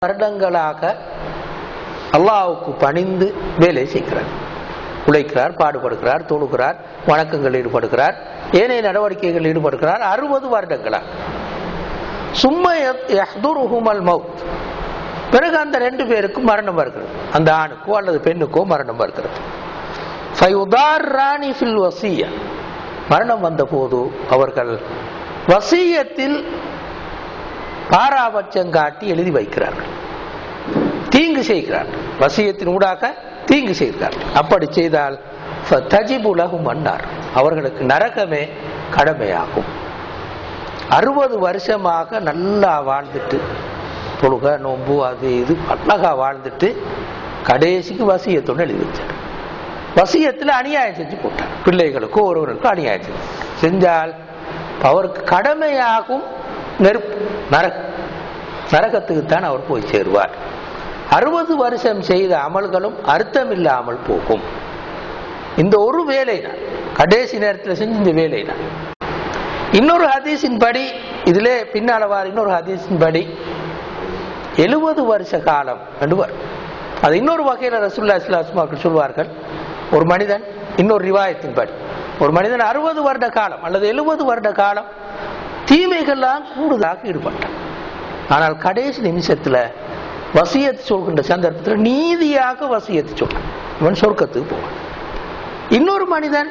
வருடங்களாக அல்லாஹ்வுக்கு பணிந்து வேலை செய்கிறார், உழைக்கிறார், பாடுபடுகிறார், தொழுகிறார், வணக்கங்களில் ஈடுபடுகிறார், ஏனைய நடவடிக்கைகளில் ஈடுபடுகிறார் 60 வருடங்களாக. சும்ம யஹ்துருஹுமல் மௌத், பிறகு அந்த 2 பேருக்கும் மரணம் வருகிறது, அந்த ஆணுக்கோ அல்லது பெண்ணுக்கோ மரணம் வருகிறது. ஃபயுதார்ரானி ஃபில் வஸிய்யா, மரணம் வந்த போது அவர்கள் வசியத்தில் பாராபட்சம் காட்டி எழுதி வைக்கிறார்கள், தீங்கு செய்கிறார்கள், வசியத்தின் ஊடாக தீங்கு செய்கிறார்கள். அப்படி செய்தால் தஜிபு லஹும் அன்னார், அவர்களுக்கு நரகமே கடமையாகும். 60 வருஷமாக நல்லா வாழ்ந்துட்டு, தொழுக நோன்பு அது இது அழகா வாழ்ந்துட்டு கடைசிக்கு வசியத்தோடு எழுதி வச்சார். வசியத்தில் அநியாயம் செஞ்சு போட்டார், பிள்ளைகளுக்கோ ஒருவருக்கும் அநியாயம் செஞ்சால் அவருக்கு கடமையாகும் நெருப்பு, நரகத்துக்குத்தான் அவர் போய் சேருவார். 60 வருஷம் செய்த அமல்களும் அர்த்தம் இல்லாமல் போகும். இந்த ஒரு வேலை தான், கடைசி நேரத்தில் செஞ்ச இந்த வேலை தான். இன்னொரு ஹதீஸின் படி, இதிலே பின்னால வார இன்னொரு ஹதீஸின் படி 70 வருஷ காலம் என்று வரும். அது இன்னொரு வகையில் ரசூலுல்லாஹி ஸல்லல்லாஹு அலைஹி வஸல்லம் சொல்வார்கள், ஒரு மனிதன், இன்னொரு ரிவாயத்தின் படி ஒரு மனிதன் 60 வருட காலம் அல்லது 70 வருட காலம் தீமைகள்லாம் கூடுதலாக ஈடுபட்டான். ஆனால் கடைசி நிமிஷத்துல வசியத்து சொல்கின்ற சந்தர்ப்பத்தில் நீதியாக வசியத்து சொல்றான், இவன் சொர்க்கத்துக்கு போவான். இன்னொரு மனிதன்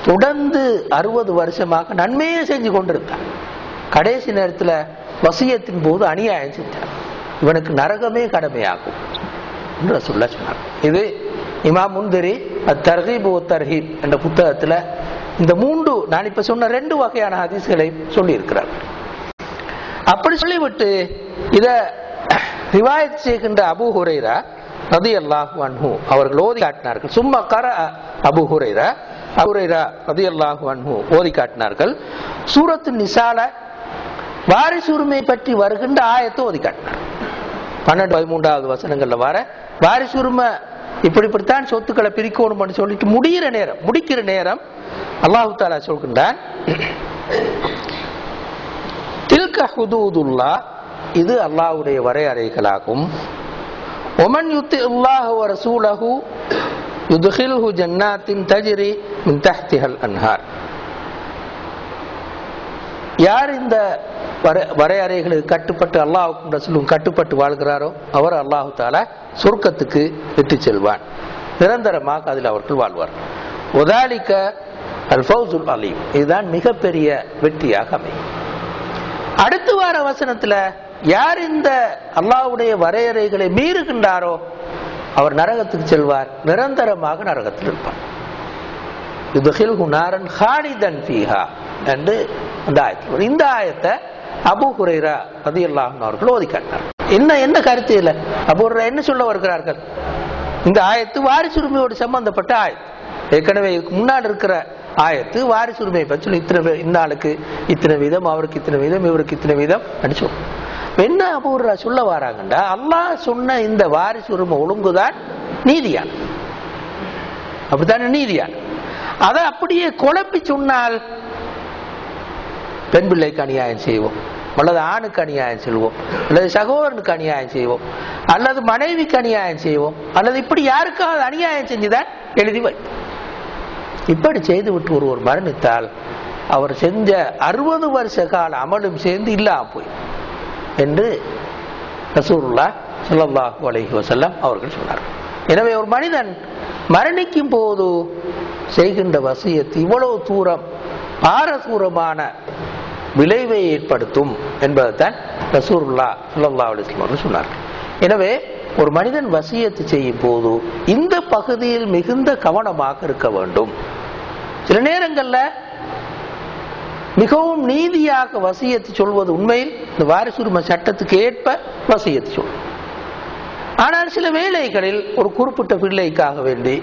தொடர்ந்து 60 வருஷமாக நன்மையே செஞ்சு கொண்டிருந்தான், கடைசி நேரத்தில் வசியத்தின் போது அநியாயம் செஞ்சான், இவனுக்கு நரகமே கடமையாகும் என்று ரசூலுல்லாஹ் சொன்னார். இது இமாம் முந்திரி தர்ஹீப் வ தர்ஹீப் என்ற புத்தகத்தில் இந்த 3 நான் இப்ப சொன்ன 2 வகையான ஹதீஸ்களை சொல்லி இருக்கிறார். அப்படி சொல்லிவிட்டு இத ரிவாயத் செய்கின்ற அபூ ஹுரைரா ரலியல்லாஹு அன்ஹு அவர்கள் ஓதி காட்டினார்கள். சும்மா கரஅ அபூ ஹுரைரா ரலியல்லாஹு அன்ஹு ஓதி காட்டினார்கள். சூரத்து நிசால வாரிசு உரிமை பற்றி வருகின்ற ஆயத்தை ஓதி காட்டினார். 12-13வது வசனங்கள்ல வர வாரிசு உரிமை இப்படித்தான் சொத்துக்களை பிரிக்கணும் சொல்லிட்டு முடிக்கிற நேரம் அல்லாஹு தஆலா சொல்கின்றான், தில்க ஹுதூதுல்லாஹ், இது அல்லாஹ்வுடைய வரையறைகளாகும். ஒமன் யுத்தில்லாஹ வ ரசூலஹு யுத்கில்ஹு ஜன்னாத்தின் தஜ்ரி மின் தஹ்திஹல் அன்ஹார், யார் இந்த வரையறைகளுக்கு கட்டுப்பட்டு அல்லாஹ்வுக்கும் ரசூலுக்கும் கட்டுப்பட்டு வாழ்கிறாரோ அவர் அல்லாஹு தஆலா சொர்க்கத்துக்கு விட்டு செல்வான், நிரந்தரமாக அதில் அவர்கள் வாழ்வார். உதாலிக அல் ஃபௌசுல் அலீம், இதுதான் மிகப்பெரிய வெற்றியாக அமையும். அடுத்து வார வசனத்துல யார் இந்த அல்லாஹ்வுடைய வரையறைகளை மீறுகின்றாரோ அவர் நரகத்துக்கு செல்வார், நிரந்தரமாக நரகத்தில் இருப்பார். யுத்கில்ஹு நாரன் ஹாலிதன் ஃபீஹா என்று அந்த ஆயத்தில். இந்த ஆயத்தை அபூ ஹுரைரா ரலியல்லாஹு அன்ஹு அவர்கள் ஓதி காட்டினார். என்ன கருத்து இல்லை, அபூ ஹுரைரா என்ன சொல்ல வருகிறார்கள்? இந்த ஆயத்து வாரிசுரிமையோடு சம்பந்தப்பட்ட ஆயத்து. ஏற்கனவே இதுக்கு முன்னாடி இருக்கிற ஆயத்து வாரிசுரிமை பற்றி இத்தனை இன்னாளுக்கு இத்தனை வீதம், அவருக்கு இத்தனை வீதம், இவருக்கு இத்தனை வீதம் அடிச்சோம். என்ன அபூ ஹுரைரா சொல்ல வராங்கண்டா, அல்லாஹ் சொன்ன இந்த வாரிசுரிமை ஒழுங்குதான் நீதியான, அப்படித்தானே நீதியான. அதை அப்படியே குழப்பி சொன்னால் பெண் பிள்ளைக்கு அநியாயம் செய்வோம், அல்லது ஆணுக்கு அநியாயம் செய்வோம், அல்லது சகோதரனுக்கு அநியாயம் செய்வோம், அல்லது மனைவிக்கு அநியாயம் செய்வோம், அல்லது இப்படி யாருக்காவது அநியாயம் செஞ்சுதான் எழுதி வைப்போம். இப்படி செய்து விட்டு ஒருவர் மரணித்தால் அவர் செஞ்ச 60 வருஷ கால அமலும் சேர்ந்து இல்லாம போய் என்று ரசூலுல்லாஹ் ஸல்லல்லாஹு அலைஹி வஸல்லம் அவர்கள் சொன்னார். எனவே ஒரு மனிதன் மரணிக்கும் போது செய்கின்ற வசியத்து இவ்வளவு தூரம் பாரதூரமான விளைவை ஏற்படுத்தும் என்பதைத்தான் ரசூலுல்லாஹ் ஸல்லல்லாஹு அலைஹி வஸல்லம் அவர்கள் சொன்னார்கள். எனவே ஒரு மனிதன் வசியத்து செய்யும் போது இந்த பகுதியில் மிகுந்த கவனமாக இருக்க வேண்டும். சில நேரங்கள்ல மிகவும் நீதியாக வசியத்து சொல்வது உண்மையில் இந்த வாரிசுரிமை சட்டத்துக்கு ஏற்ப வசியத்து சொல்லும். ஆனால் சில வேளைகளில் ஒரு குறிப்பிட்ட பிள்ளைக்காக வேண்டி,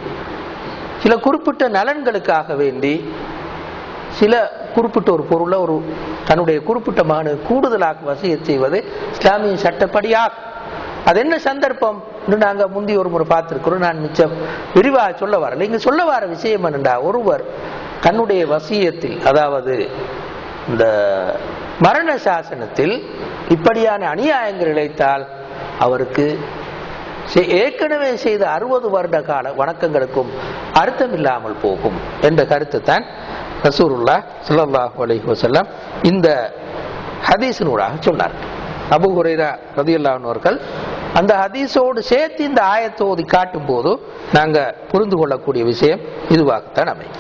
சில குறிப்பிட்ட நலன்களுக்காக வேண்டி, சில குறிப்பிட்ட ஒரு பொருளை ஒரு தன்னுடைய குறிப்பிட்ட மகனுக்கு கூடுதலாக வசியத் செய்வது இஸ்லாமிய சட்டப்படியாக. அது என்ன சந்தர்ப்பம் நாங்க முந்தி ஒரு முறை பார்த்திருக்கிறோம். நான் மிச்சம் விரிவாக சொல்ல வரல. இங்க சொல்ல வர விஷயம் என்னண்டா, ஒருவர் தன்னுடைய வசியத்தில், அதாவது இந்த மரண சாசனத்தில் இப்படியான அநியாயங்கள் இழைத்தால் அவருக்கு ஏற்கனவே செய்த 60 வருட கால வணக்கங்களுக்கும் அர்த்தம் இல்லாமல் போகும் என்ற கருத்தை தான் ரசூலுல்லாஹ் ஸல்லல்லாஹு அலைஹி வஸல்லம் இந்த ஹதீஸினூடாக சொன்னார். அபூ ஹுரைரா ரலியல்லாஹு அன்ஹு அவர்கள் அந்த ஹதீஸோடு சேர்த்து இந்த ஆயத்தை ஓதி காட்டும் போது நாங்க புரிந்து கொள்ளக்கூடிய விஷயம் இதுவாகத்தான் அமையும்.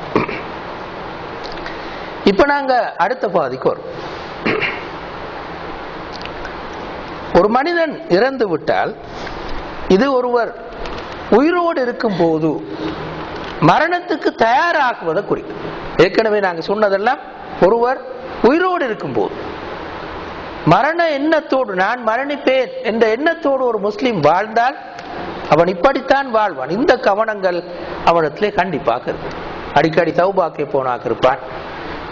இப்ப நாங்க அடுத்த பகுதிக்கு வரும். ஒரு மனிதன் இறந்து விட்டால் இது ஒருவர் உயிரோடு இருக்கும் போது மரணத்துக்கு தயாராகுவதை குறிக்கும். ஏற்கனவே நாங்க சொன்னதெல்லாம் ஒருவர் உயிரோடு இருக்கும் போது மரண எண்ணத்தோடு நான் மரணிப்பேன் என்ற எண்ணத்தோடு ஒரு முஸ்லிம் வாழ்ந்தால் அவன் இப்படித்தான் வாழ்வான். இந்த கவனங்கள் அவனிடத்திலே கண்டிப்பாக இருக்கு. அடிக்கடி தௌபாக்கே போனாக இருப்பான்.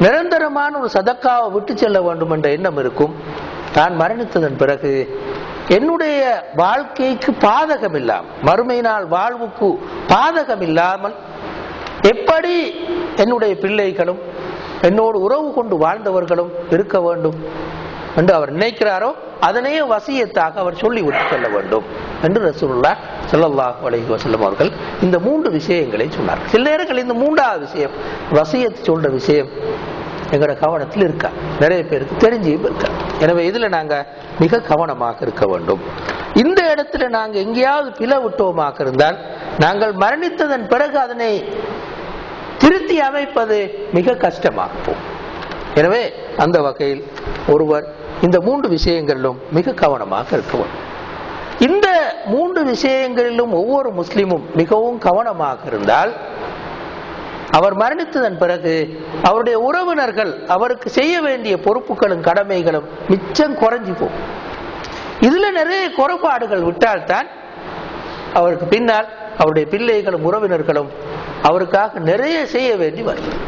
நிரந்தரமான ஒரு சதக்காவை விட்டு செல்ல வேண்டும் என்ற எண்ணம் இருக்கும். நான் மரணித்ததன் பிறகு என்னுடைய வாழ்க்கைக்கு பாதகம் இல்லாமல், மறுமை நாள் வாழ்வுக்கு பாதகம் இல்லாமல் எப்படி என்னுடைய பிள்ளைகளும் என்னோடு உறவு கொண்டு வாழ்ந்தவர்களும் இருக்க வேண்டும் என்று அவர் நினைக்கிறாரோ அதனையே வசியத்தாக அவர் சொல்லி விட்டு செல்ல வேண்டும் என்று ரசூலுல்லாஹ் ஸல்லல்லாஹு அலைஹி வஸல்லம் அவர்கள் இந்த 3 விஷயங்களை சொன்னார். சில நேரங்கள் இந்த 3வது விஷயம் வசியத்து சொல்ற விஷயம் எங்களோட கவனத்தில் இருக்கா, நிறைய பேருக்கு தெரிஞ்சும் இருக்கா. எனவே இதுல நாங்க மிக கவனமாக இருக்க வேண்டும். இந்த இடத்துல நாங்க எங்கேயாவது பிளவு விட்டோமாக இருந்தால் நாங்கள் மரணித்ததன் பிறகு அதனை திருத்தி அமைப்பது மிக கஷ்டமாக போகும். எனவே அந்த வகையில் ஒருவர் இந்த 3 விஷயங்களிலும் மிக கவனமாக இருக்க வேண்டும். இந்த 3 விஷயங்களிலும் ஒவ்வொரு முஸ்லிமும் மிகவும் கவனமாக இருந்தால் அவர் மரணித்ததன் பிறகு அவருடைய உறவினர்கள் அவருக்கு செய்ய வேண்டிய பொறுப்புகளும் கடமைகளும் மிச்சம் குறைஞ்சி போகும். இதுல நிறைய குறைபாடுகள் விட்டால்தான் அவருக்கு பின்னால் அவருடைய பிள்ளைகளும் உறவினர்களும் அவருக்காக நிறைய செய்ய வேண்டி வரும்.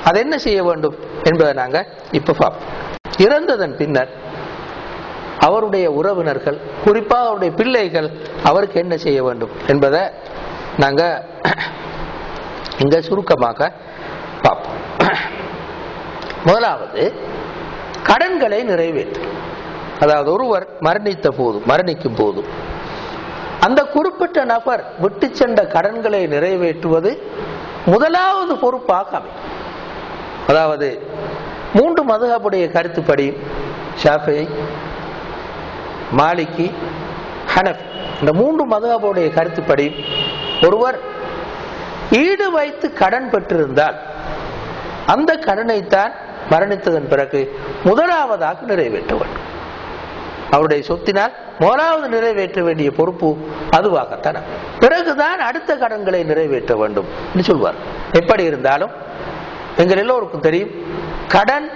அது என்ன செய்ய வேண்டும் என்பதை நாங்க இப்ப பார்ப்போம். இறந்ததன் பின்னர் அவருடைய உறவினர்கள், குறிப்பாக அவருடைய பிள்ளைகள் அவருக்கு என்ன செய்ய வேண்டும் என்பதை நாங்க இங்க சுருக்கமாக பார்ப்போம். முதலாவது கடன்களை நிறைவேற்றும். அதாவது ஒருவர் மரணிக்கும் போது அந்த குறிப்பிட்ட நபர் விட்டு சென்ற கடன்களை நிறைவேற்றுவது முதலாவது பொறுப்பாக அமையும். அதாவது 3 மதுஹபுடைய கருத்துப்படி ஷாஃபிஈ, மாலிகி, ஹனஃபி இந்த 3 மதுஹபுடைய கருத்துப்படி ஒருவர் ஈடு வைத்து கடன் பெற்றிருந்தால் அந்த கடனைத்தான் மரணித்ததன் பிறகு முதலாவதாக நிறைவேற்ற வேண்டும். அவருடைய சொத்தினால் முதலாவது நிறைவேற்ற வேண்டிய பொறுப்பு அதுவாகத்தான். பிறகுதான் அடுத்த கடன்களை நிறைவேற்ற வேண்டும் என்று சொல்வார். எப்படி இருந்தாலும் எங்கள் எல்லோருக்கும் தெரியும், கடன்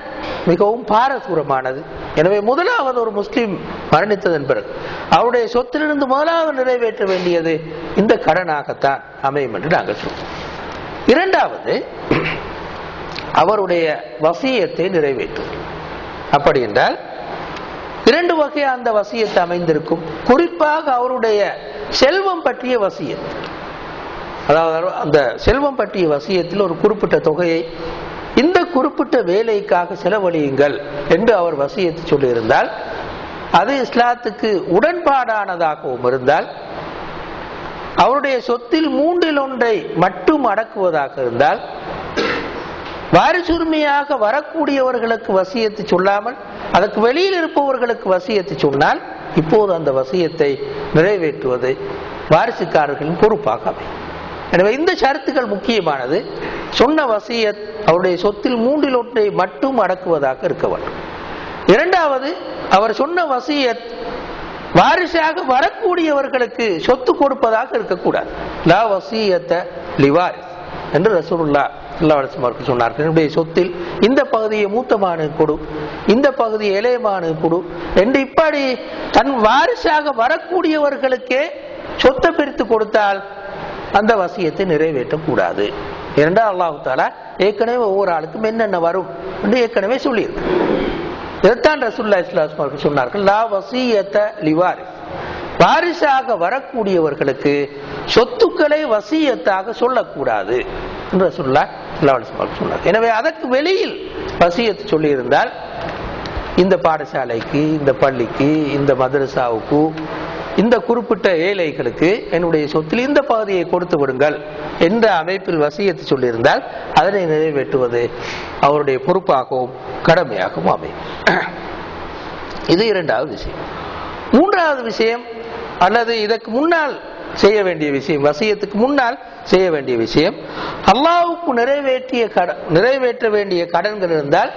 மிகவும் பாரதூரமானது. எனவே முதலாவது ஒரு முஸ்லிம் மரணித்ததன் பிறகு அவருடைய சொத்திலிருந்து முதலாவது நிறைவேற்ற வேண்டியது இந்த கடனாகத்தான் அமையும் என்று நாங்கள் சொல்வோம். இரண்டாவது அவருடைய வசியத்தை நிறைவேற்றும். அப்படி என்றால் 2 வகையா அந்த வசியத்தை அமைந்திருக்கும். குறிப்பாக அவருடைய செல்வம் பற்றிய வசியத், அதாவது அந்த செல்வம் பற்றிய வசியத்தில் ஒரு குறிப்பிட்ட தொகையை இந்த குறிப்பிட்ட வேலைக்காக செலவழியுங்கள் என்று அவர் வசியத்தை சொல்லியிருந்தால் அது இஸ்லாத்துக்கு உடன்பாடானதாகவும் இருந்தால், அவருடைய சொத்தில் 3இல் 1 மட்டும் அடக்குவதாக இருந்தால், வாரிசுரிமையாக வரக்கூடியவர்களுக்கு வசியத்தை சொல்லாமல் அதற்கு வெளியில் இருப்பவர்களுக்கு வசியத்தை சொன்னால் இப்போது அந்த வசியத்தை நிறைவேற்றுவது வாரிசுக்காரர்களின் பொறுப்பாக அமையும். எனவே இந்த ஷரத்துகள் முக்கியமானது. சொன்ன வசியத் அவருடைய சொத்தில் 3இல் 1 மட்டும் அடக்குவதாக இருக்க வேண்டும். இரண்டாவது, அவர் சொன்ன வசியத் வாரிசாக வரக்கூடியவர்களுக்கு சொத்து கொடுப்பதாக இருக்கக்கூடாது. லா வசியத்த லிவாரிஸ் என்று ரசூலுல்லாஹ் ஸல்லல்லாஹு அலைஹி வஸல்லம் சொன்னார்கள். என்னுடைய சொத்தில் இந்த பகுதியை மூத்தமானு கொடு, இந்த பகுதியை இளையமானு கொடு என்று இப்படி தன் வாரிசாக வரக்கூடியவர்களுக்கே சொத்தை பிரித்து கொடுத்தால் அந்த வசியத்தை நிறைவேற்றக்கூடாது. இரண்டாவது அல்லாஹ் தஆலா ஏற்கனவே ஒவ்வொரு ஆளுக்கும் என்னென்ன வரும் என்று ஏற்கனவே சொல்லியிருக்கு. இதைத்தான் ரசூலுல்லாஹி ஸல்லல்லாஹு அலைஹி வஸல்லம் சொன்னார்கள், லா வசியத்த லிவாரிஸ், வாரிசாக வரக்கூடியவர்களுக்கு சொத்துக்களை வசியத்தாக சொல்லக்கூடாது என்று ரசூலுல்லாஹி ஸல்லல்லாஹு அலைஹி வஸல்லம் சொன்னார். எனவே அதற்கு வெளியில் வசியத்து சொல்லியிருந்தால் இந்த பாடசாலைக்கு, இந்த பள்ளிக்கு, இந்த மதரசாவுக்கு, இந்த குறிப்பிட்ட ஏழைகளுக்கு என்னுடைய சொத்தில் இந்த பகுதியை கொடுத்து விடுங்கள் என்ற அமைப்பில் வசியத்து சொல்லியிருந்தால் அதனை நிறைவேற்றுவது அவருடைய பொறுப்பாகவும் கடமையாகவும் அமையும். இது இரண்டாவது விஷயம். மூன்றாவது விஷயம், அல்லது இதற்கு முன்னால் செய்ய வேண்டிய விஷயம், வசியத்துக்கு முன்னால் செய்ய வேண்டிய விஷயம், அல்லாஹ்வுக்கு நிறைவேற்ற வேண்டிய கடன்கள் இருந்தால்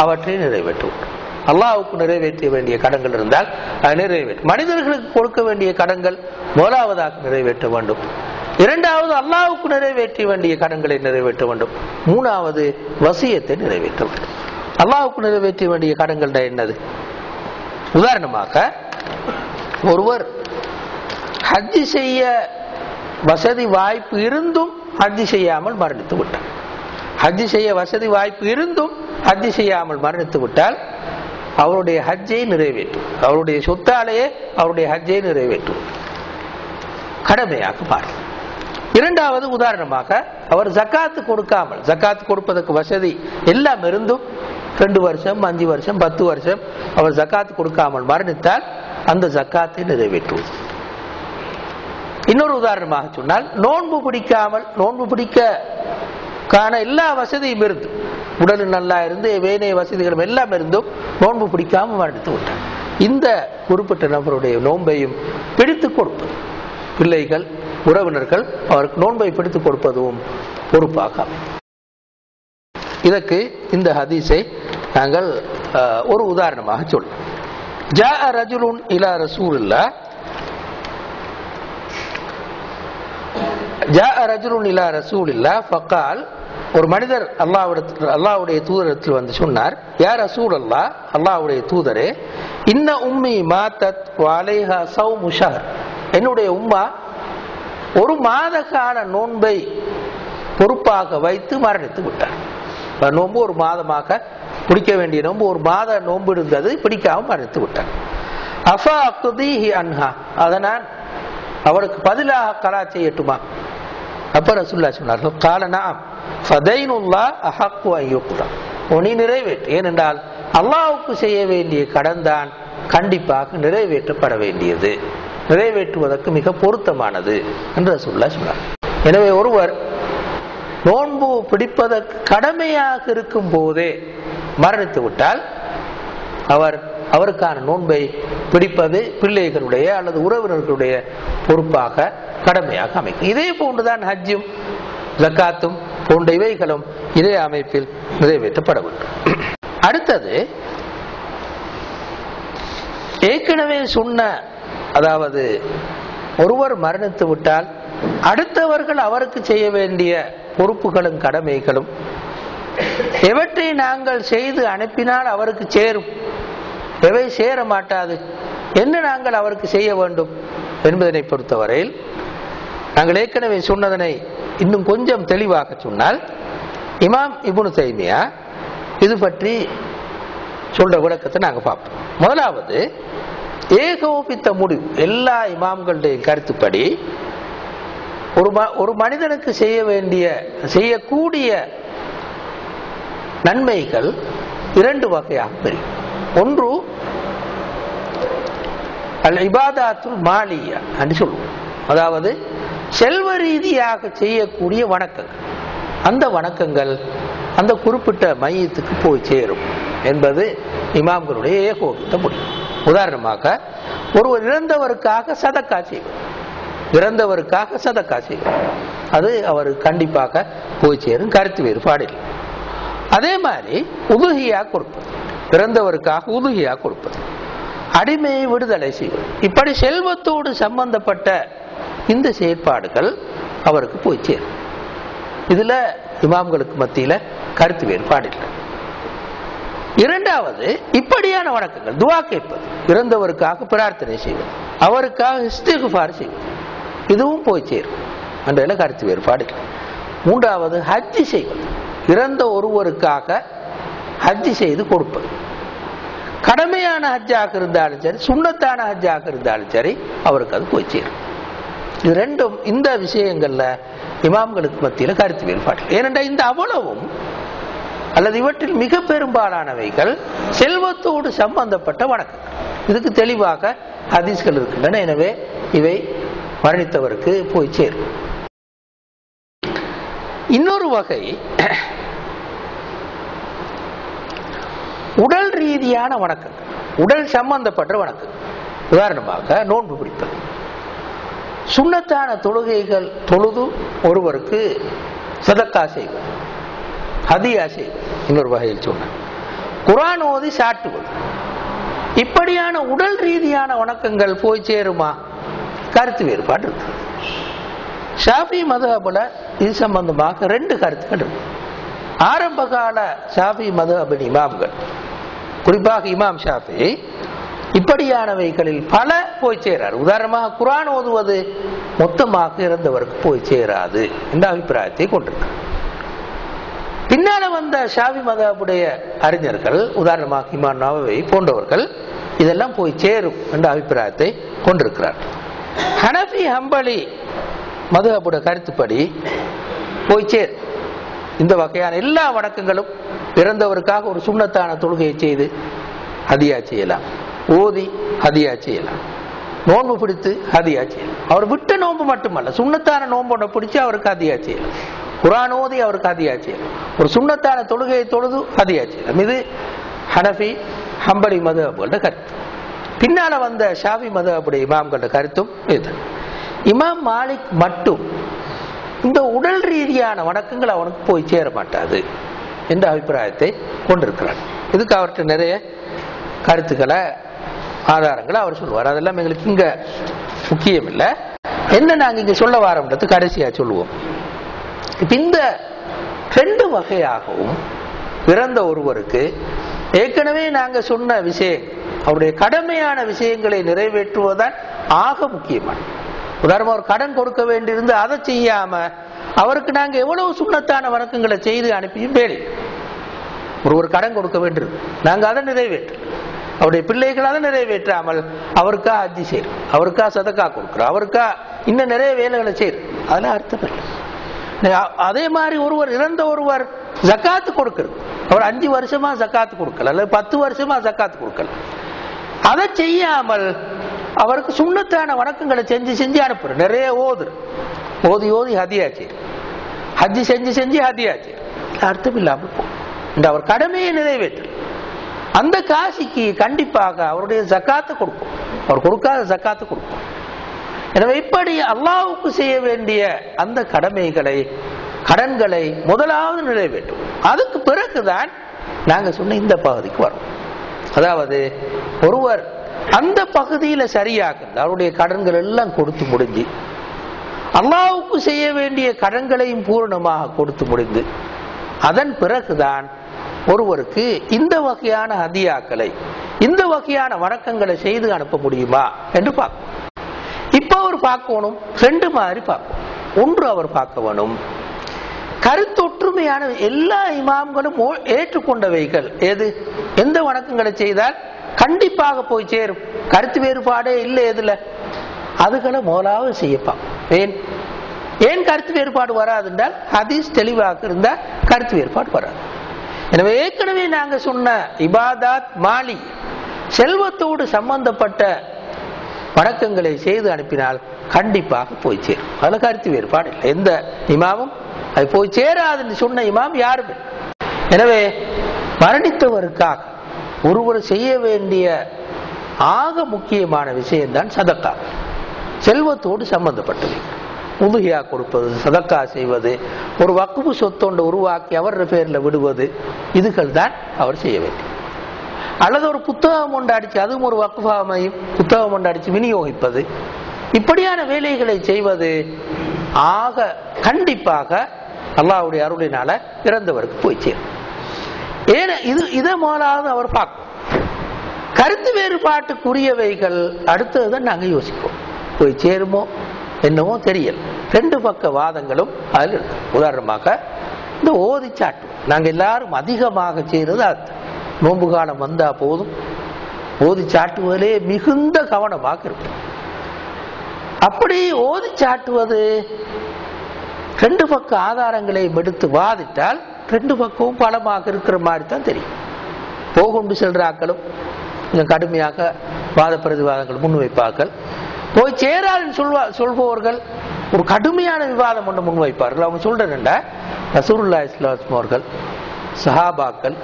அவற்றை நிறைவேற்றும். அல்லாஹ்வுக்கு நிறைவேற்ற வேண்டிய கடன்கள் இருந்தால் அதை நிறைவேற்றும். மனிதர்களுக்கு கொடுக்க வேண்டிய கடன்கள் முதலாவதாக நிறைவேற்ற வேண்டும். இரண்டாவது அல்லாஹ்வுக்கு நிறைவேற்ற வேண்டிய கடன்களை நிறைவேற்ற வேண்டும். மூணாவது வசியத்தை நிறைவேற்ற வேண்டும். அல்லாஹ்வுக்கு நிறைவேற்ற வேண்டிய கடன்கள் என்னது? உதாரணமாக, ஒருவர் ஹஜ்ஜி செய்ய வசதி வாய்ப்பு இருந்தும் ஹஜ்ஜி செய்யாமல் மரணித்து விட்டார். ஹஜ்ஜி செய்ய வசதி வாய்ப்பு இருந்தும் ஹஜ்ஜி செய்யாமல் மரணித்து விட்டால் அவருடைய ஹஜ்ஜை நிறைவேற்றும். அவருடைய சொத்தாலேயே அவருடைய ஹஜ்ஜை நிறைவேற்றும் கடமையாக மாறும். இரண்டாவது, உதாரணமாக அவர் ஜக்காத்து கொடுக்காமல், ஜக்காத்து கொடுப்பதற்கு வசதி எல்லாம் இருந்தும் 2 வருஷம், 5 வருஷம், 10 வருஷம் அவர் ஜக்காத்து கொடுக்காமல் மரணித்தால் அந்த ஜக்காத்தை நிறைவேற்றுவது. இன்னொரு உதாரணமாக சொன்னால், நோன்பு பிடிக்காமல், நோன்பு பிடிக்கான எல்லா வசதியும் இருந்து, உடல் நல்லா இருந்து, வேணைய வசதிகளும் எல்லாம் இருந்தும் நோன்பு பிடிக்காமல் மரணித்து விட்டார். இந்த குறிப்பிட்ட நபருடைய நோன்பையும் பிடித்துக் கொடுப்பது, பிள்ளைகள், உறவினர்கள் அவருக்கு நோன்பை பிடித்துக் கொடுப்பதும் பொறுப்பாக. இதற்கு இந்த ஹதீஸை நாங்கள் ஒரு உதாரணமாக சொல்லலாம். ஜாஅ ரஜுலுன் இலா ரசூலில்லாஹ், ஜாஅ ரஜுலுன் இலா ரசூலில்லாஹ் ஃபகால், ஒரு மனிதர் அல்லாஹ்வுடைய தூதரிடத்தில் வந்து சொன்னார், யா ரசூலல்லாஹ், அல்லாஹ்வுடைய தூதரே, இன்ன உம்மி மாத்தத் வ அலைஹா ஸௌமு ஷஹர், என்னுடைய உம்மா ஒரு மாத கால நோன்பை பொறுப்பாக வைத்து மரணித்து விட்டார். நோன்பு ஒரு மாதமாக பிடிக்க வேண்டிய நோன்பு, ஒரு மாத நோன்பு இருந்தது, பிடிக்காமல் மரணித்து விட்டார். அஃபா அக்தீஹி அன்ஹா, அதனால் அவருக்கு பதிலாக கலா செய்யட்டுமா? அப்ப ரசூலுல்லாஹ் சொன்னார்கள், கால நஅம் ஃபதைனுல்லாஹ் அஹக்கு அன் யுக்தா, நீ நிறைவேற்று, ஏனென்றால் அல்லாஹ்வுக்கு செய்ய வேண்டிய கடன் தான் கண்டிப்பாக நிறைவேற்றப்பட வேண்டியது, நிறைவேற்றுவதற்கு மிக பொருத்தமானது என்று ரசூலுல்லாஹ் சொன்னார். எனவே ஒருவர் நோன்பு பிடிப்பதற்கு கடமையாக இருக்கும் போதே மரணித்து விட்டால் அவருக்கான நோன்பை பிடிப்பது பிள்ளைகளுடைய அல்லது உறவினர்களுடைய பொறுப்பாக, கடமையாக அமைக்கும். இதே போன்றுதான் ஹஜ்ஜும் ஜக்காத்தும் போன்ற இவைகளும் இதே அமைப்பில் நிறைவேற்றப்பட வேண்டும். அடுத்தது, ஏற்கனவே சொன்ன, அதாவது ஒருவர் மரணித்து விட்டால் அடுத்தவர்கள் அவருக்கு செய்ய வேண்டிய பொறுப்புகளும் கடமைகளும் எவற்றை நாங்கள் செய்து அனுப்பினால் அவருக்கு சேரும், எவை சேர மாட்டாது, என்ன நாங்கள் அவருக்கு செய்ய வேண்டும் என்பதனை பொறுத்தவரையில் நாங்கள் ஏற்கனவே சொன்னதனை இன்னும் கொஞ்சம் தெளிவாக சொன்னால், இமாம் இப்னு தைமியா இது பற்றி சொல்ற விளக்கத்தை நாங்கள் பார்ப்போம். முதலாவது, ஏகோபித்த முடிவு, எல்லா இமாம்களுடைய கருத்துப்படி ஒரு மனிதனுக்கு செய்யக்கூடிய நன்மைகள் 2 வகையாக பிரியும். ஒன்று அல் இபாதாத்துல் மாலியா என்று சொல்லுவோம், அதாவது செல்வ ரீதியாக செய்யக்கூடிய வணக்கங்கள். அந்த வணக்கங்கள் அந்த குறிப்பிட்ட மையத்துக்கு போய் சேரும் என்பது இமாம்களுடைய ஏகோபித்த முடிவு. உதாரணமாக, ஒருவர் இறந்தவருக்காக சதக்கா செய்வார், இறந்தவருக்காக சதக்கா செய்வார், அது அவர் கண்டிப்பாக போய் சேரும், கருத்து வேறுபாடில்லை. அதே மாதிரி உதுகியா கொடுப்பது, இறந்தவருக்காக உதுகியா கொடுப்பது, அடிமையை விடுதலை செய்வது, இப்படி செல்வத்தோடு சம்பந்தப்பட்ட இந்த செயற்பாடுகள் அவருக்கு போய் சேரும். இதுல இமாம்களுக்கு மத்தியில கருத்து வேறுபாடில்லை. இரண்டாவது, இப்படியான வணக்கங்கள், துஆ கேட்பது, இறந்தவருக்காக பிரார்த்தனை செய்வது, அவருக்காக இஸ்திக்ஃபார் செய்வது, இதுவும் போய் சேரும் என்ற கருத்து வேறுபாடில்லை. மூன்றாவது, ஹஜ்ஜி செய்வது, இறந்த ஒருவருக்காக ஹஜ்ஜி செய்து கொடுப்பது, கடமையான ஹஜ்ஜாக இருந்தாலும் சரி, சுன்னத்தான ஹஜ்ஜாக இருந்தாலும் சரி, அவருக்கு அது போய் சேரும். இது ரெண்டும் இந்த விஷயங்கள்ல இமாம்களுக்கு மத்தியில கருத்து வேறுபாடு. ஏனென்றால் இந்த அவ்வளவும் அல்லது இவற்றில் மிக பெரும்பாலானவைகள் செல்வத்தோடு சம்பந்தப்பட்ட வணக்கங்கள். இதுக்கு தெளிவாக ஹதீஸ்கள் இருக்கின்றன. எனவே இவை மரணித்தவருக்கு போய் சேரும். இன்னொரு வகை உடல் ரீதியான வணக்கங்கள், உடல் சம்பந்தப்பட்ட வணக்கங்கள். உதாரணமாக நோன்பு பிடிப்பது, சுன்னத்தான தொழுகைகள் தொழுது ஒருவருக்கு சதக்கா செய்வது, ஹதியா செய்வது. இன்னொரு வகையில் சொன்ன குர்ஆன் ஓதி சாட்டுவது, இப்படியான உடல் ரீதியான வணக்கங்கள் போய் சேருமா? கருத்து வேறுபாடு இருக்கு. ஷாஃபி மதுஹபுல இது சம்பந்தமாக 2 கருத்துக்கள் இருக்கு. ஆரம்ப கால ஷாஃபி மதுஹபின் இமாம்கள், குறிப்பாக இமாம் ஷாஃபி, இப்படியானவைகளில் பல போய் சேரார். உதாரணமாக குர்ஆன் ஓதுவது மொத்தமாக இறந்தவருக்கு போய் சேராது என்ற அபிப்பிராயத்தை கொண்டிருக்கிறார். பின்னால வந்த ஷாஃபி மதுஹபுடைய அறிஞர்கள், உதாரணமாக இமாம் நவவி போன்றவர்கள், இதெல்லாம் போய் சேரும் என்ற அபிப்பிராயத்தை கொண்டிருக்கிறார். ஹனஃபி ஹம்பலி மதுஹபுடைய கருத்துப்படி போய் சேர். இந்த வகையான எல்லா வணக்கங்களும் இறந்தவருக்காக ஒரு சுன்னத்தான தொழுகையை செய்து ஹதியா செய்யலாம், ஓதி ஹதியா செய்யலாம், நோன்பு பிடித்து ஹதியா செய்யலாம். அவர் விட்ட நோன்பு மட்டுமல்ல, சுன்னத்தான நோன்பு ஒன்று பிடிச்சு அவருக்கு ஹதியா செய்யலாம், குர்ஆன் ஓதி அவருக்கு ஹதியா செய்யலாம், ஒரு சுன்னத்தான தொழுகையை தொழுது ஹதியா செய்யலாம். இது ஹனஃபி ஹம்பலி மதுஹபுடைய கருத்து. பின்னால வந்த ஷாஃபி மதுஹபுடைய இமாம்களோட கருத்தும் இது. இமாம் மாலிக் மட்டும் இந்த உடல் ரீதியான வணக்கங்கள் அவனுக்கு போய் சேர மாட்டாது என்ற அபிப்பிராயத்தை கொண்டிருக்கிறார். இதுக்கு அவர்கிட்ட நிறைய கருத்துக்களை, ஆதாரங்களை அவர் சொல்லுவார். அதெல்லாம் எங்களுக்கு இங்க முக்கியம் இல்லை. என்ன நாங்க இங்க சொல்ல வாரோம்ன்றது கடைசியா சொல்லுவோம். இந்த 2 வகையாகவும் பிறந்த ஒருவருக்கு ஏற்கனவே நாங்க சொன்ன விஷயம், அவருடைய கடமையான விஷயங்களை நிறைவேற்றுவதுதான் ஆக முக்கியமான. உதாரணமா ஒரு கடன் கொடுக்க வேண்டியிருந்து அதை செய்யாம அவருக்கு நாங்க எவ்வளவு சுன்னத்தான வணக்கங்களை செய்து அனுப்பியும் வேலை. ஒரு கடன் கொடுக்க வேண்டியிருக்கு, நாங்க அதை நிறைவேற்று, அவருடைய பிள்ளைகள் அதை நிறைவேற்றாமல் அவருக்கா ஹஜ்ஜி செய்யறோம், அவருக்கா சதக்கா கொடுக்கிறோம், அவருக்கா இன்னும் நிறைய வேலைகளை செய்யறோம், அதெல்லாம் அர்த்தம் இல்லை. அதே மாதிரி இறந்த ஒருவர் ஜக்காத்து கொடுக்கிறது, அவர் 5 வருஷமா ஜக்காத்து கொடுக்கல, அல்லது 10 வருஷமா ஜக்காத்து கொடுக்கல, அதை செய்யாமல் அவருக்கு சுன்னத்தான வணக்கங்களை செஞ்சு அனுப்புற, நிறைய ஓதி ஹதியா செய்யும், ஹஜ்ஜி செஞ்சு ஹதியா செய்யும், அர்த்தம் இல்லாமல் போகும். அவர் கடமையை நிறைவேற்று, அந்த காசிக்கு கண்டிப்பாக அவருடைய ஜக்காத்தை கொடுக்கும், அவர் கொடுக்காத ஜக்காத்தை கொடுக்கும். எனவே இப்படி அல்லாஹ்வுக்கு செய்ய வேண்டிய அந்த கடன்களை முதலாவது நிறைவேற்றும். அதுக்கு பிறகுதான் நாங்க சொன்ன இந்த பகுதிக்கு வரும். அதாவது ஒருவர் அந்த பகுதியில சரியாக அவருடைய கடன்கள் எல்லாம் கொடுத்து முடிஞ்சு, அல்லாஹ்வுக்கு செய்ய வேண்டிய கடன்களையும் பூரணமாக கொடுத்து முடிந்து, அதன் பிறகுதான் ஒருவருக்கு இந்த வகையான ஹதியாக்களை, இந்த வகையான வணக்கங்களை செய்து அனுப்ப முடியுமா என்று பார்க்கணும். இப்ப அவர் பார்க்கணும் 2 மாதிரி பார்க்கணும். ஒன்று, அவர் பார்க்க வேணும் கருத்தொற்றுமையான எல்லா இமாம்களும் ஏற்றுக்கொண்டவைகள் எது, எந்த வணக்கங்களை செய்தால் கண்டிப்பாக போய் சேரும், கருத்து வேறுபாடே இல்லை எதுல, அதுகளை முதலாவது செய்யப்பான். ஏன் கருத்து வேறுபாடு வராது என்றால் ஹதீஸ் தெளிவாக இருந்தா கருத்து வேறுபாடு வராது. எனவே ஏற்கனவே நாங்க சொன்ன இபாதாத் மாலி, செல்வத்தோடு சம்பந்தப்பட்ட வணக்கங்களை செய்து அனுப்பினால் கண்டிப்பாக போய் சேரும், அதுல கருத்து வேறுபாடு இல்லை. எந்த இமாமும் அது போய் சேராதுன்னு சொன்ன இமாம் யாருமே. எனவே மரணித்தவருக்காக ஒருவர் செய்ய வேண்டிய ஆக முக்கியமான விஷயம்தான் சதக்கா, செல்வத்தோடு சம்பந்தப்பட்டது. உதுஹியா கொடுப்பது, சதக்கா செய்வது, ஒரு வக்ஃபு சொத்தொண்டு உருவாக்கி அவர் பேர்ல விடுவது, இதுகள் தான் அவர் செய்ய வேண்டும். அல்லது ஒரு புத்தகம் ஒன்று அடிச்சு, அதுவும் ஒரு வக்ஃபாமையும் புத்தகம் ஒன்று அடிச்சு விநியோகிப்பது, இப்படியான வேலைகளை செய்வது ஆக கண்டிப்பாக அல்லாஹ்வுடைய அருளினால இறந்தவருக்கு போய் சேரும். ஏன்னா இதை முதலாவது அவர் பார்க்கும். கருத்து வேறுபாட்டுக்குரியவைகள் அடுத்ததுதான் நாங்க யோசிப்போம், போய் சேருமோ என்னவோ தெரியல. 2 பக்க வாதங்களும் அதில் இருக்கு. உதாரணமாக இந்த ஓதிச்சாட்டு நாங்க எல்லாரும் அதிகமாக செய்யறது அது. நோன்பு காலம் வந்தா போதும் ஓதிச்சாட்டுவதிலே மிகுந்த கவனமாக இருக்கு. அப்படி ஓதிச்சாட்டுவது 2 பக்க ஆதாரங்களை எடுத்து வாதிட்டால் ரெண்டு பக்கமும் பலமாக இருக்கிற மாதிரி தான் தெரியும். போகொண்டு செல்ற ஆக்களும் கொஞ்சம் கடுமையாக வாத பிரதிவாதங்கள் முன்வைப்பார்கள். போய் சேராதுன்னு சொல்பவர்கள் ஒரு கடுமையான விவாதம் ஒன்று முன்வைப்பார்கள். அவங்க சொல்றேன்டா ரசூலுல்லாஹி ஸல்லல்லாஹு அலைஹி வஸல்லம் அவர்கள் சஹாபாக்கள்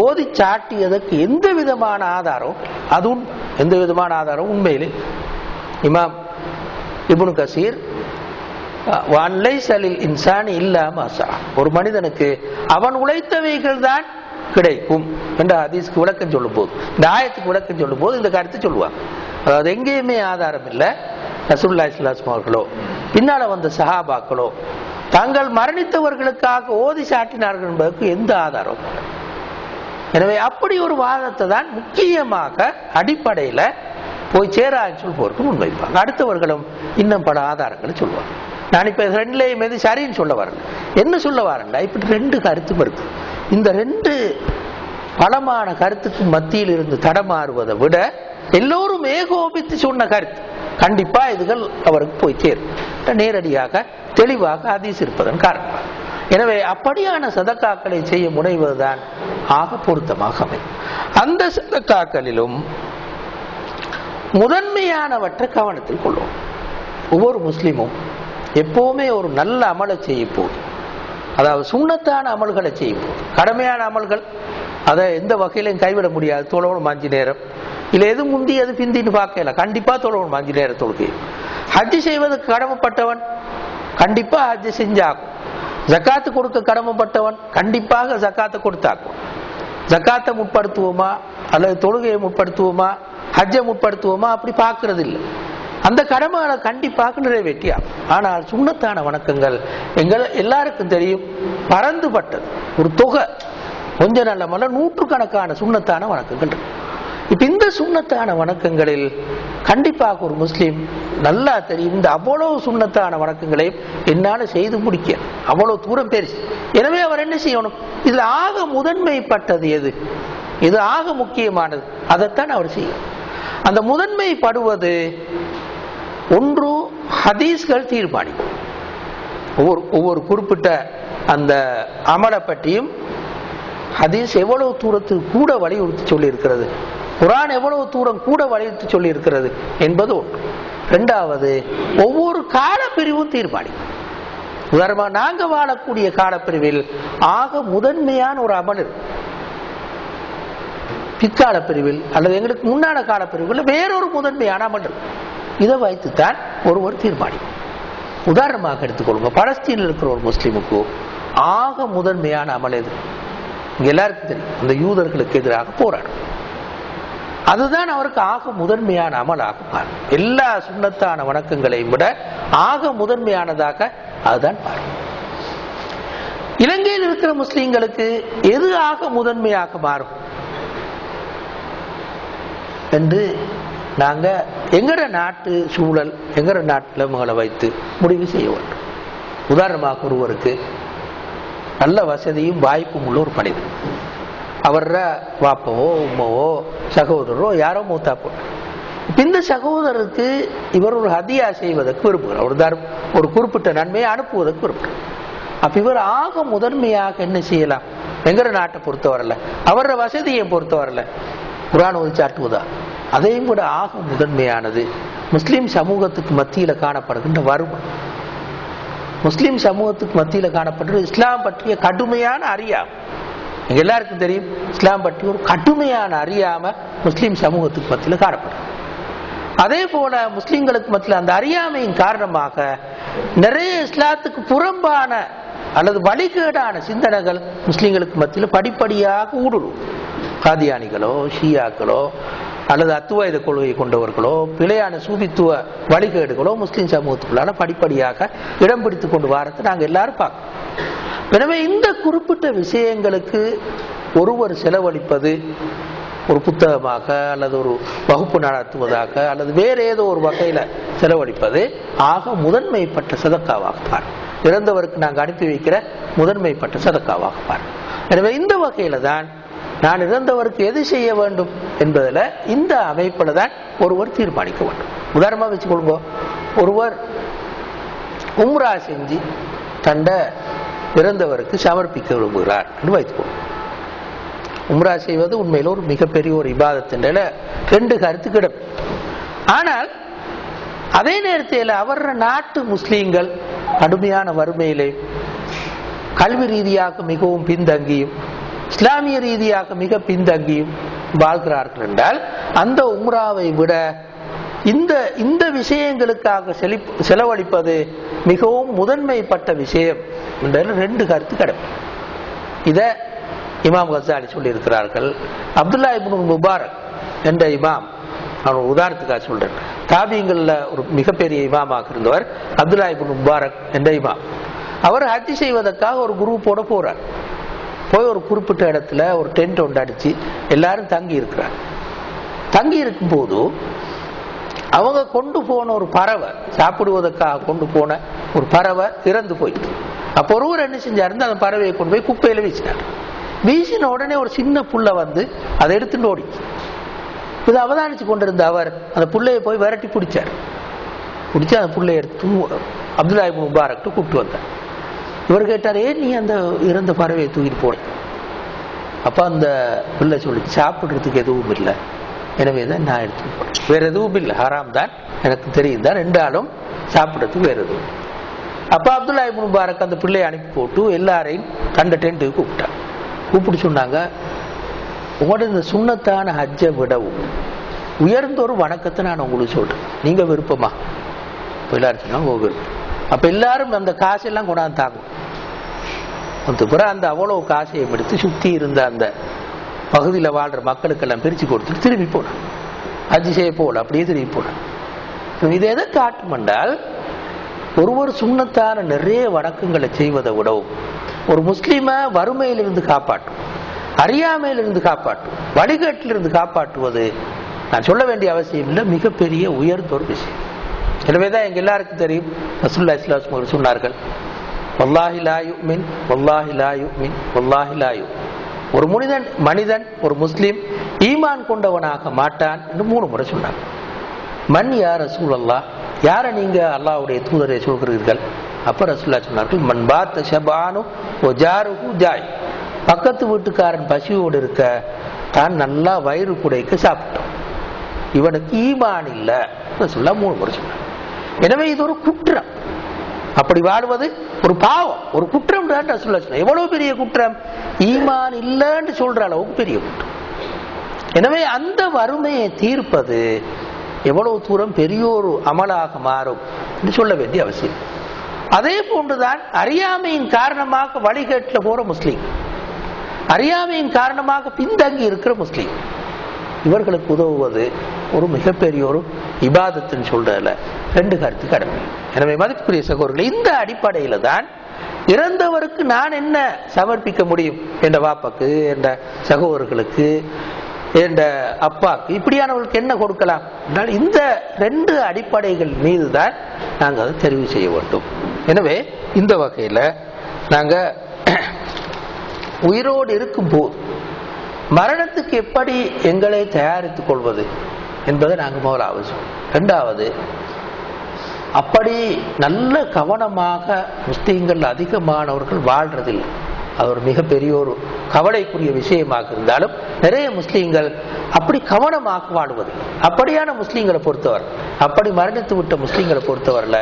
ஓதி சாட்டியதற்கு எந்த விதமான ஆதாரம், அதுவும் எந்த விதமான ஆதாரம் உண்மையிலே இமாம் இப்னு கசீர் இன்சானி இல்லாம ஒரு மனிதனுக்கு அவன் உழைத்தவைகள் தான் கிடைக்கும் என்ற ஹதீஸ்க்கு விளக்கம் சொல்லும் போது, இந்த ஆயத்துக்கு விளக்கம் சொல்லும் போது இந்த கருத்தை சொல்லுவாங்க. அதாவது எங்கேயுமே ஆதாரம் இல்லை. ரசூலுல்லாஹி ஸல்லல்லாஹு அலைஹி வஸல்லம் அவர்களோ பின்னால வந்த சஹாபாக்களோ தாங்கள் மரணித்தவர்களுக்காக ஓதி சாட்டினார்கள் என்பதற்கு எந்த ஆதாரம். எனவே அப்படி ஒரு வாதத்தை தான் முக்கியமாக அடிப்படையில் போய் சேரான்னு சொல்பவருக்கு முன்வைப்பாங்க. அடுத்தவர்களும் இன்னும் பல ஆதாரங்களை சொல்லுவாங்க. நான் இப்ப ரெண்டுலேயும் எது சரின்னு சொல்ல வரேன், என்ன சொல்ல வரேன்டா, இப்படி ரெண்டு கருத்தும் இருக்கு. இந்த ரெண்டு பலமான கருத்துக்கு மத்தியில் இருந்து தடமாறுவதை விட எல்லோரும் ஏகோபித்து சொன்ன கருத்து கண்டிப்பா இதுகள் அவருக்கு போய் சேரும். நேரடியாக தெளிவாக ஹதீஸ் இருப்பதன் காரணமாக. எனவே அப்படியான சதக்காக்களை செய்ய முனைவதுதான் ஆக பொருத்தமாக அமையும். அந்த சதக்காக்களிலும் முதன்மையானவற்றை கவனத்தில் கொள்ளும். ஒவ்வொரு முஸ்லிமும் எப்பவுமே ஒரு நல்ல அமலை செய்ய போது, அதாவது சுண்ணத்தான அமல்களை செய்யும் போது, கடமையான அமல்கள் அதை எந்த வகையிலையும் கைவிட முடியாது. தொழணும் 5 நேரம், இல்லை எது முந்தி எது பிந்தின்னு பார்க்கல, கண்டிப்பா தொழணும் 5 நேர தொழுகை. ஹஜ் செய்வதற்கு கடமைப்பட்டவன் கண்டிப்பா ஹஜ் செஞ்சாகும். ஜக்காத்து கொடுக்க கடமைப்பட்டவன் கண்டிப்பாக ஜக்காத்தை கொடுத்தாக்கும். ஜக்காத்தை முற்படுத்துவோமா அல்லது தொழுகையை முற்படுத்துவோமா ஹஜ்ஜை முற்படுத்துவோமா அப்படி பார்க்கறது இல்லை. அந்த கடமைகளை கண்டிப்பாக நிறைவேற்றியாகும். ஆனால் சுண்ணத்தான வணக்கங்கள் எல்லாருக்கும் தெரியும், பறந்துபட்டது ஒரு தொகை, கொஞ்ச நல்ல மல்ல நூற்றுக்கணக்கான சுண்ணத்தான வணக்கங்கள். இப்ப இந்த சுண்ணத்தான வணக்கங்களில் கண்டிப்பாக ஒரு முஸ்லீம் நல்லா தெரியும், இந்த அவ்வளவு சுண்ணத்தான வணக்கங்களையும் என்னால செய்து முடிக்க அவ்வளவு தூரம் பெருசு. எனவே அவர் என்ன செய்யணும், இதுல ஆக முதன்மைப்பட்டது எது, இது ஆக முக்கியமானது, அதைத்தான் அவர் செய்யும். அந்த முதன்மைப்படுவது ஒன்று ஹதீஸ்கள் தீர்மானிக்கும். ஒவ்வொரு குறிப்பிட்ட அந்த அமலை பற்றியும் ஹதீஸ் எவ்வளவு தூரத்துக்கு கூட வலியுறுத்தி சொல்லி இருக்கிறது, குர்ஆன் எவ்வளவு தூரம் கூட வலியுறுத்தி சொல்லி இருக்கிறது என்பது ஒன்று. இரண்டாவது, ஒவ்வொரு காலப்பிரிவும் தீர்மானிக்கும். உதாரணமாக நாங்க வாழக்கூடிய காலப்பிரிவில் ஆக முதன்மையான ஒரு அமல் இருக்கு, பிற்கால பிரிவில் அல்லது எங்களுக்கு முன்னான காலப்பிரிவில் வேறொரு முதன்மையான அமல் இருக்கு. இதை வைத்துத்தான் ஒருவர் தீர்மானிக்கும். உதாரணமாக எடுத்துக்கொள்ளுங்க, பலஸ்தீனில் இருக்கிற ஒரு முஸ்லிமுக்கு ஆக முதன்மையான அமல் எது? இங்க எல்லாருக்கும் தெரியும், அந்த யூதர்களுக்கு எதிராக போராடும். அதுதான் அவருக்கு ஆக முதன்மையான அமலாக பாருங்க. எல்லா சுண்ணத்தான வணக்கங்களையும் விட ஆக முதன்மையானதாக அதுதான் பாருங்க. இலங்கையில் இருக்கிற முஸ்லிம்களுக்கு எது ஆக முதன்மையாக மாறும் என்று நாங்க எங்கட நாட்டு சூழல், எங்கட நாட்டு மகளை வைத்து முடிவு செய்ய வேண்டும். உதாரணமாக ஒருவருக்கு நல்ல வசதியும் வாய்ப்பும் உள்ள ஒரு மனிதன், அவர வாப்பவோ உம்மவோ சகோதரரோ யாரோ மூத்தா போட்டார். இந்த சகோதரருக்கு இவர் ஒரு ஹதியா செய்வதற்கு விரும்புகிறார், ஒரு குறிப்பிட்ட நன்மையை அனுப்புவதற்கு விரும்புகிறார். அப்ப இவர் ஆக முதன்மையாக என்ன செய்யலாம், எங்கட நாட்டை பொறுத்தவரல, அவர வசதியை பொறுத்தவரல குர்ஆன் ஓதி சாட்டுவதா, அதையும் விட ஆக முதன்மையானது முஸ்லிம் சமூகத்துக்கு மத்தியில காணப்படுகின்ற வறுமை. முஸ்லிம் சமூகத்துக்கு மத்தியில காணப்படுகிற இஸ்லாம் பற்றிய கடுமையான அறியாமை. எங்க எல்லாருக்கும் தெரியும், இஸ்லாம் பற்றி ஒரு கடுமையான அறியாம முஸ்லிம் சமூகத்துக்கு மத்தியில காணப்படும். அதே போல முஸ்லிம்களுக்கு மத்தியில் அந்த அறியாமையின் காரணமாக நிறைய இஸ்லாத்துக்கு புறம்பான அல்லது வழிகேடான சிந்தனைகள் முஸ்லிம்களுக்கு மத்தியில் படிப்படியாக ஊடுருவும். காதியானிகளோ ஷியாக்களோ அல்லது அத்துவாயுத கொள்கையை கொண்டவர்களோ பிழையான சூபித்துவ வழிகேடுகளோ முஸ்லிம் சமூகத்துக்குள்ளான படிப்படியாக இடம் பிடித்துக் கொண்டு வாரத்தை நாங்கள் எல்லாரும் பார்க்கணும். எனவே இந்த குறிப்பிட்ட விஷயங்களுக்கு ஒருவர் செலவழிப்பது, ஒரு புத்தகமாக அல்லது ஒரு வகுப்பு நடத்துவதாக அல்லது வேற ஏதோ ஒரு வகையில செலவழிப்பது ஆக முதன்மைப்பட்ட சதக்காவாக பாருங்க. இறந்தவருக்கு நாங்கள் அனுப்பி வைக்கிற முதன்மைப்பட்ட சதக்காவாக பாருங்க. எனவே இந்த வகையில தான் நான் இறந்தவருக்கு எது செய்ய வேண்டும் என்பதில் இந்த அமைப்பில் தான் ஒருவர் தீர்மானிக்க வேண்டும். உதாரணமாக வச்சுக்கொள்ளுங்க, ஒருவர் உம்ரா செஞ்சு தண்ட இறந்தவருக்கு சமர்ப்பிக்க விரும்புகிறார் என்று வைத்துக்கொள்ளும். உம்ரா செய்வது உண்மையில் ஒரு மிகப்பெரிய ஒரு இபாதத்தின் ரெண்டு கருத்து கிடும். ஆனால் அதே நேரத்தில் அவர் நாட்டு முஸ்லீம்கள் கடுமையான வறுமையிலே கல்வி ரீதியாக மிகவும் பின்தங்கியும் இஸ்லாமிய ரீதியாக மிக பின்தங்கியும் வாழ்கிறார்கள் என்றால் அந்த உம்ராவை விட இந்த விஷயங்களுக்காக செலவழிப்பது மிகவும் முதன்மைப்பட்ட விஷயம் என்ற ரெண்டு கருத்து கிடைக்கும். இத இமாம் கசாலி சொல்லி இருக்கிறார்கள். அப்துல்லா இப்னு முபாரக் என்ற இமாம், நான் உதாரணத்துக்காக சொல்றேன், தாபியங்கள்ல ஒரு மிகப்பெரிய இமாமாக இருந்தவர் அப்துல்லா இப்னு முபாரக் என்ற இமாம். அவர் ஹஜ் செய்வதற்காக ஒரு குரூப்போட போறார். போய் ஒரு குறிப்பிட்ட இடத்துல ஒரு டென்ட் ஒன்று அடிச்சு எல்லாரும் தங்கி இருக்கிறார். தங்கி இருக்கும் போது அவங்க கொண்டு போன ஒரு பறவை, சாப்பிடுவதற்காக கொண்டு போன ஒரு பறவை இறந்து போயிட்டு, அப்போ ஒருவர் என்ன செஞ்சாரு, அந்த பறவையை கொண்டு போய் குப்பையில வீசினார். வீசின உடனே ஒரு சின்ன புள்ள வந்து அதை எடுத்துட்டு ஓடிச்சு. இதை அவதானிச்சு கொண்டிருந்த அவர் அந்த புள்ளையை போய் விரட்டி பிடிச்சார். பிடிச்சி அந்த புள்ளைய எடுத்து அப்துல்லா இப்னு முபாரக் கூப்பிட்டு வந்தார். இவர் கேட்டார், ஏன் நீ அந்த இறந்த பறவையை தூக்கிட்டு போன? அப்ப அந்த பிள்ளை சொல்லி, சாப்பிடுறதுக்கு எதுவும் இல்லை, எனவே தான் நான் எடுத்துட்டு போறேன், வேற எதுவும் இல்லை, ஹராம் தான் எனக்கு தெரியும் தான், ரெண்டாலும் சாப்பிடுறதுக்கு வேற எதுவும். அப்ப அப்துல்லா இப்னு முபாரக் அந்த பிள்ளையை அனுப்பி போட்டு எல்லாரையும் கண்ட டென்ட்டுக்கு கூப்பிட்டார். கூப்பிட்டு சொன்னாங்க, உங்களோட இந்த சுண்ணத்தான ஹஜ்ஜை விடவும் உயர்ந்த ஒரு வணக்கத்தை நான் உங்களுக்கு சொல்றேன், நீங்க விருப்பமா? எல்லாரும் சொன்னாங்க விருப்பம். அப்ப எல்லாரும் அந்த காசெல்லாம் கொண்டாந்து தாங்கும். அந்த அவ்வளவு காசையும் எடுத்து சுத்தி இருந்த அந்த பகுதியில் வாழ்ற மக்களுக்கெல்லாம் பிரிச்சு கொடுத்துட்டு திரும்பி போனான். ஹஜ் செய்ய போல அப்படியே திரும்பி போனான். இது எதை காட்டும் என்றால், ஒருவர் சுண்ணத்தான நிறைய வணக்கங்களை செய்வதை விடவும் ஒரு முஸ்லீமை வறுமையிலிருந்து காப்பாற்றும், அறியாமையிலிருந்து காப்பாற்றும், வழிகாட்டிலிருந்து காப்பாற்றுவது நான் சொல்ல வேண்டிய அவசியம் இல்லை, மிகப்பெரிய உயர்ந்த ஒரு விஷயம். எனவேதான் எங்க எல்லாருக்கும் தெரியும், ரசூலுல்லாஹி ஸல்லல்லாஹு அலைஹி வஸல்லம் சொன்னார்கள், வல்லாஹி லா யுமின் வல்லாஹி லா யுமின் வல்லாஹி லா யுமின். ஒரு மனிதன் ஒரு முஸ்லிம் ஈமான் கொண்டவனாக மாட்டான் என்று 3 முறை சொன்னாங்க. மன் யா ரசூலல்லாஹ், யார நீங்க அல்லாஹ்வுடைய தூதரை சொல்கிறீர்கள்? அப்ப ரசூலுல்லாஹ் சொன்னார்கள், மன் பாத்த ஷபானு வ ஜாருஹு ஜாய். பக்கத்து வீட்டுக்காரன் பசியோடு இருக்க தான் நல்லா வயிறு குடைக்கு சாப்பிட்டோம், இவனுக்கு ஈமான் இல்ல ரசூலுல்லாஹ் 3 முறை சொன்னாங்க. எனவே இது ஒரு குற்றம், அப்படி வாழ்வது ஒரு பாவம், ஒரு குற்றம் தான் ரசூலுல்லாஹ் சொன்னாங்க. எவ்வளவு பெரிய குற்றம், ஈமான் இல்லைன்னு சொல்ற அளவுக்கு பெரிய குற்றம். எனவே அந்த வறுமையை தீர்ப்பது எவ்வளவு தூரம் பெரிய ஒரு அமலாக மாறும் என்று சொல்ல வேண்டிய அவசியம். அதே போன்றுதான் அறியாமையின் காரணமாக வழிகேட்டில் போற முஸ்லீம், அறியாமையின் காரணமாக பின்தங்கி இருக்கிற முஸ்லீம், இவர்களுக்கு உதவுவது ஒரு மிகப்பெரிய ஒரு இபாதத்தின் சொல்றதுல 2 கருத்து கடமை. எனவே மதிப்புக்குரிய சகோதரர்களே, இந்த அடிப்படையில தான் இறந்தவருக்கு நான் என்ன சமர்ப்பிக்க முடியும், என்ற வாப்பாக்கு, என்ற சகோதரர்களுக்கு, என்ற அப்பாக்கு, இப்படியானவர்களுக்கு என்ன கொடுக்கலாம் என்றால் இந்த 2 அடிப்படைகள் மீது தான் நாங்கள் அதை தெரிவு செய்ய வேண்டும். எனவே இந்த வகையில் நாங்கள் உயிரோடு இருக்கும் போது மரணத்துக்கு எப்படி எங்களை தயாரித்துக் கொள்வது என்பதை நாங்கள் முதல்ல அவசியம். 2வது, அப்படி நல்ல கவனமாக முஸ்லீம்கள் அதிகமானவர்கள் வாழ்றதில்லை. அது ஒரு மிகப்பெரிய ஒரு கவலைக்குரிய விஷயமாக இருந்தாலும் நிறைய முஸ்லீம்கள் அப்படி கவனமாக வாழ்வது, அப்படியான முஸ்லீம்களை பொறுத்தவர், அப்படி மரணித்து விட்ட முஸ்லீம்களை பொறுத்தவரில்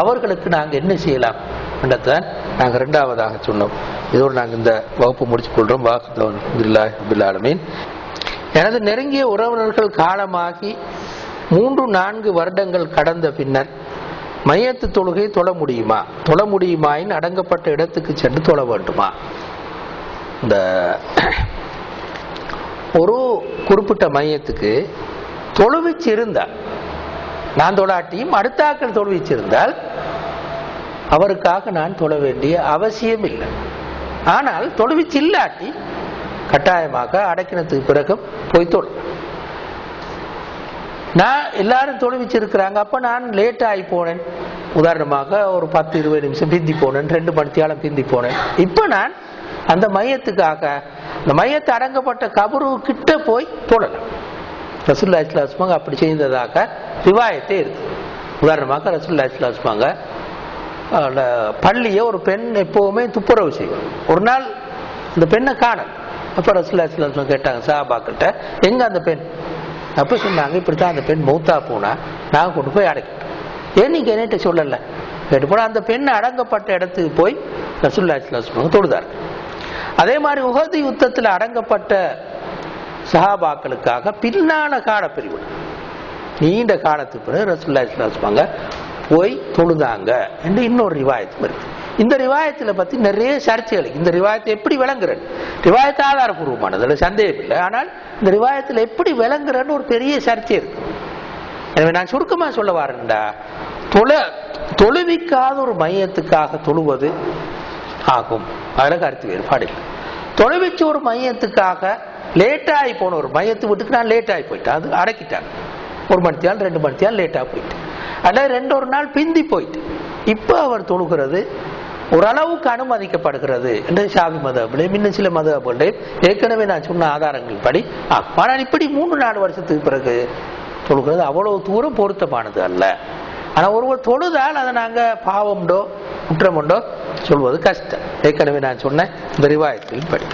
அவர்களுக்கு நாங்கள் என்ன செய்யலாம் என்றதான் நாங்கள் 2வதாக சொன்னோம். இதோடு நாங்கள் இந்த வகுப்பு முடிச்சுக் கொள்றோம். அல்ஹம்துலில்லாஹி ரப்பில் ஆலமீன். எனது நெருங்கிய உறவினர்கள் காலமாகி 3-4 வருடங்கள் கடந்த பின்னர் மையத்து தொழுகை தொழ முடியுமா? தொழ முடியுமாயின் அடங்கப்பட்ட இடத்துக்கு சென்று தொழ வேண்டுமா? இந்த ஒரு குறிப்பிட்ட மையத்துக்கு தொழுவிச்சிருந்தால், நான் தொழாட்டியும் அடுத்த ஆக்கள் தொழுவிச்சிருந்தால் அவருக்காக நான் தொழ வேண்டிய அவசியம் இல்லை. ஆனால் தொழுவிச்சு இல்லாட்டி கட்டாயமாக அடக்கினத்துக்கு பிறகு போய் தொழு. நான் எல்லாரும் தொழுவிச்சிருக்கிறாங்க, அப்ப நான் லேட் ஆகி போனேன், உதாரணமாக ஒரு 10-20 நிமிஷம் பிந்தி போனேன், 2 மணித்தியாலம் பிந்தி போனேன். இப்ப நான் அந்த மையத்துக்காக இந்த மையத்தை அடங்கப்பட்ட கபரு கிட்ட போய் தொழலாம். ரசூலுல்லாஹி ஸல்லல்லாஹு அலைஹி வஸல்லம் அப்படி செய்ததாக ரிவாயத்தே இருக்கு. உதாரணமாக ரசூலுல்லாஹி ஸல்லல்லாஹு அலைஹி வஸல்லம் பள்ளியை ஒரு பெண் எப்பவுமே துப்புரவு செய்யும். ஒரு நாள் அந்த பெண்ணை காணல். அப்ப ரசூலுல்லாஹி கேட்டாங்க சஹாபாக்கிட்ட, எங்க அந்த பெண்? அப்ப சொன்னாங்க, இப்படித்தான் அந்த பெண் மௌத்தா போனா நாங்க கொண்டு போய் அடைக்கிட்டோம். ஏன் நீங்க என்னட்ட சொல்லல கேட்டு போனா, அந்த பெண் அடங்கப்பட்ட இடத்துக்கு போய் ரசூலுல்லாஹி தொழுதார். அதே மாதிரி உஹது யுத்தத்தில் அடங்கப்பட்ட சஹாபாக்களுக்காக பின்னான காலப்பிரிவு நீண்ட காலத்துக்கு பிறகு ரசூலுல்லாஹி போய் தொழுதாங்க என்று இன்னொரு ரிவாயத்து இருக்கு. இந்த ரிவாயத்தில் பத்தி நிறைய சர்ச்சைகள். இந்த ரிவாயத்தை எப்படி விளங்குறது? ரிவாயத்து ஆதாரபூர்வமானது, அதில் சந்தேகம் இல்லை. ஆனால் இந்த ரிவாயத்தில் எப்படி விளங்குறன்னு ஒரு பெரிய சர்ச்சை இருக்கு. எனவே நான் சுருக்கமா சொல்ல வரேன்டா, தொழுவிக்காத ஒரு மையத்துக்காக தொழுவது ஆகும், அதுல கருத்து வேறுபாடு இல்லை. தொழுவிச்சு ஒரு மையத்துக்காக லேட்டாகி போன ஒரு மையத்தை விட்டுக்கு நான் லேட்டாகி போயிட்டேன், அது அடக்கிட்டாங்க. 1 மணித்தியால் 2 மணித்தியால் லேட்டாக போயிட்டு, அல்ல 2 நாள் பிந்தி போயிட்டு, இப்போ அவர் தொழுகிறது ஓரளவுக்கு அனுமதிக்கப்படுகிறது என்று ஷாஃபி மதஹ்பிலையும் இன்னும் சில மதஹ்புகளையும் ஏற்கனவே நான் சொன்ன ஆதாரங்கள் படி ஆகும். ஆனால் இப்படி 3-4 வருஷத்துக்கு பிறகு தொழுகிறது அவ்வளவு தூரம் பொருத்தமானது அல்ல. ஆனால் ஒருவர் தொழுதால் அதை நாங்கள் பாவம்டோ குற்றமுண்டோ சொல்வது கஷ்டம். ஏற்கனவே நான் சொன்ன இந்த ரிவாயத்தின் படி.